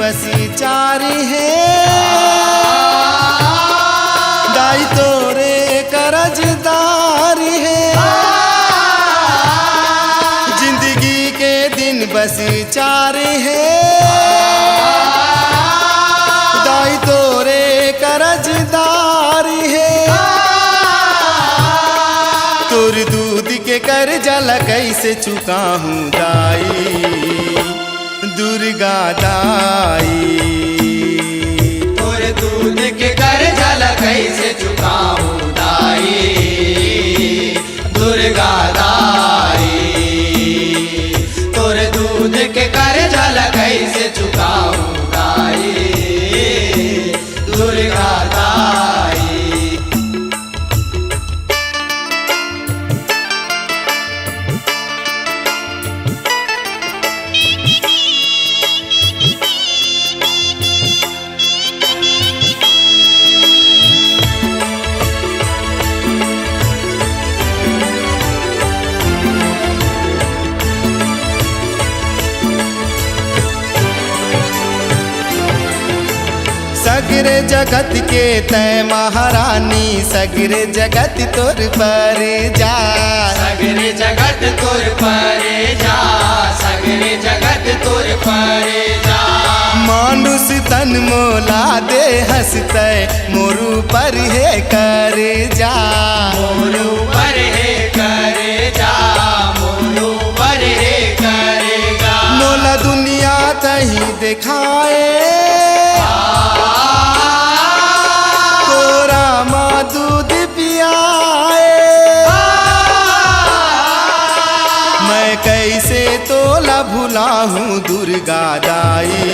बसी चारी है दाई तोरे करजदारी है जिंदगी के दिन बसी चारी है दाई तोरे करजदारी है तोर दूध के कर्जा कैसे चुकाहूँ दाई दुर्गा दाई तोर दूध के कर्जा कैसे चुकाऊं दाई दुर्गा दाई तोर दूध के कर्जा कैसे चुकाऊं दाई दुर्गा दाई सगरे जगत के तय महारानी सगरे जगत तोर पर जा सगरे जगत तोर परे जा सगरे जगत तोर परे जा मानुष तन मोला दे हंसते मोरू पर है कर जा मोरू पर है करे जा मोरू पर है करे जा मोला दुनिया तही दिखाए तोरा माँ दूध पियाए मैं कैसे तोला भुला हूँ दुर्गा दाई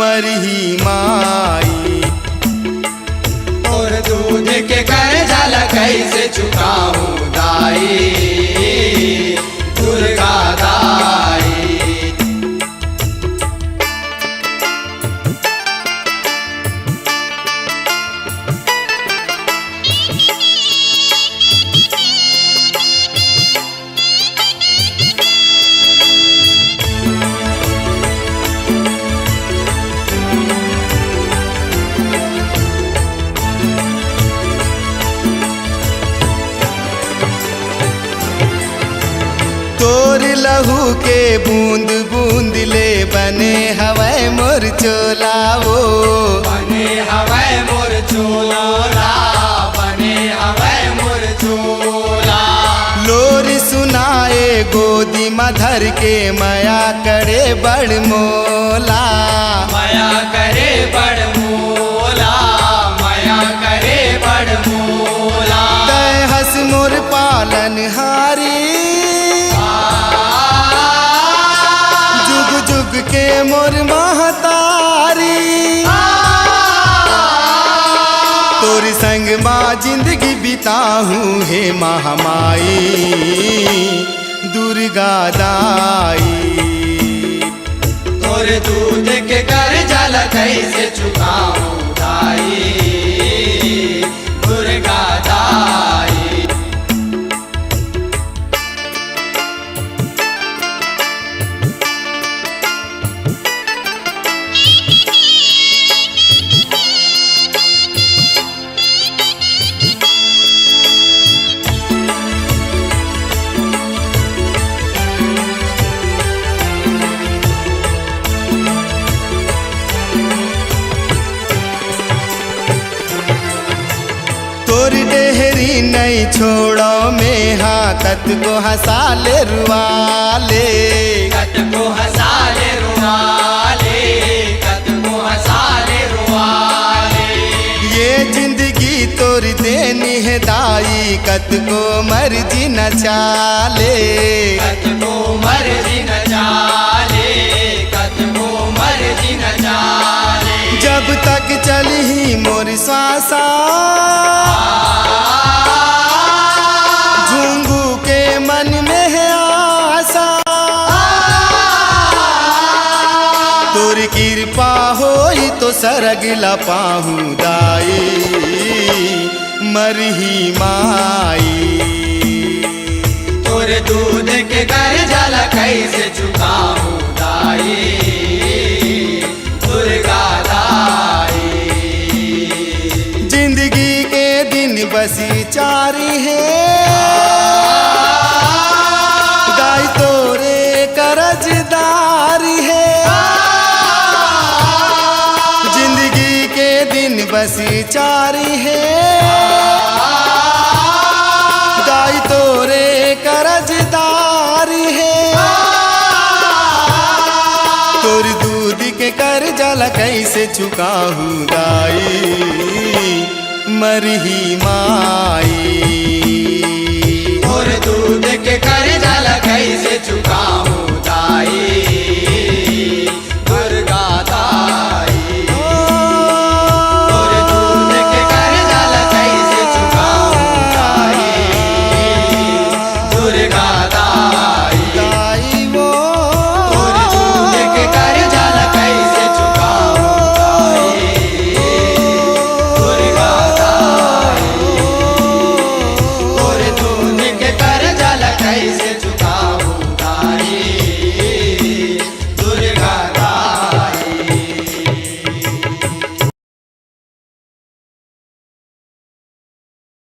मरही माई और दूध के कर्जा कैसे चुकाऊं दाई दुर्गा दाई तोर लहू के बूंद बूंद ले बने हवाए मोर चोला वो बने हवाए मोर चोला बने हवाए मोर चोला लोरी सुनाए गोदी मधर के माया करे बड़ मोला माया करे बड़ मोला माया करे बड़ मोला तय हस मोर पालन हारी जुग जुग के मोर महतारी तोर संग माँ जिंदगी बिताहूँ हे महामाई दुर्गा दाई तोर दूध के कर्जा कैसे चुकाऊं दाई दुर्गा दाई तोर डेहरी नहीं छोड़ो में हाकत को हंसाले रुआले कत को हंसाले रुआले कत को हंसाले रुआले ये जिंदगी तोर देनी है दाई कत को मर्जी न चाले कत को मर्जी न चाले कत को मर्जी न चाले जब तक चली मोर श्वासा झुंगू के मन में है आशा तोर कृपा होई तो सरग लपाहूँ दाई मरही माई तोर दूध के कर्जा कैसे चुकाऊं दाई बसी चारी है गाय तोरे करजदारी है जिंदगी के दिन बसी चारी है गाय तोरे करजदारी है तोर दूध के कर्जा ला कैसे चुकाहू दाई मरही माई और दूध के कर्जा ला कैसे चुकाऊं दाई दुर्गा दाई और दूध के कर्जा ला कैसे चुकाऊं दाई दुर्गा दाई दाई वो और दूध के कर्जा ला कैसे चुकाऊं दाई दुर्गा दाई और दूध के कर्जा ला कैसे